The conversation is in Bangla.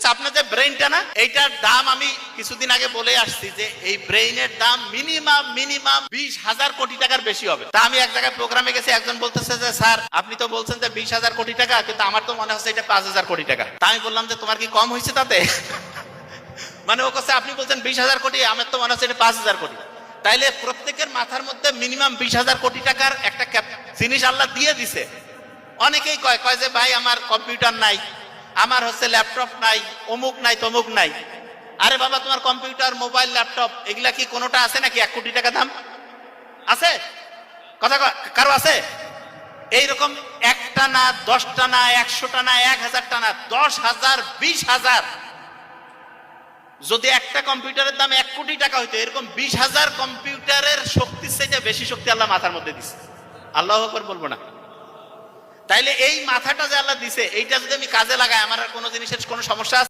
আপনার যে ব্রেইনটা না, এইটার দাম আমি কিছুদিন আগে বলে আসছি যে এই ব্রেইনের দাম মিনিমাম 20,000 কোটি টাকার বেশি হবে। তা আমি এক জায়গায় প্রোগ্রামে গেছি, একজন বলতেছে যে স্যার আপনি তো বলছেন যে 20,000 কোটি টাকা, কিন্তু আমার তো মনে হচ্ছে এটা 5,000 কোটি টাকা। তা আমি বললাম যে তোমার কি কম হয়েছে তাতে? মানে ও কাছে আপনি বলছেন 20,000 কোটি, আমার তো মনে হচ্ছে এটা 5,000 কোটি। তাইলে প্রত্যেকের মাথার মধ্যে মিনিমাম 20,000 কোটি টাকার একটা জিনিস আল্লাহ দিয়ে দিছে। অনেকেই কয় যে ভাই আমার কম্পিউটার নাই, আমার হচ্ছে ল্যাপটপ নাই, অমুক নাই তমুক নাই। আরে বাবা, তোমার কম্পিউটার, মোবাইল, ল্যাপটপ এগুলা কি কোনোটা আছে নাকি 1 কোটি টাকা দাম? আছে? কথা কারো আছে? এইরকম একটা না, 10টা না, 100টা না, 1000টা না, 10,000, 20,000। যদি একটা কম্পিউটারের দাম 1 কোটি টাকা হইতো, এরকম 20,000 কম্পিউটারের শক্তির চাইতে বেশি শক্তি আল্লাহ মাথার মধ্যে দিছে। আল্লাহু আকবার বলবো না? তাইলে এই মাথাটা যে আল্লাহ দিছে, এইটা যদি আমি কাজে লাগাই, আমার আর কোনো জিনিসের কোনো সমস্যা আছে?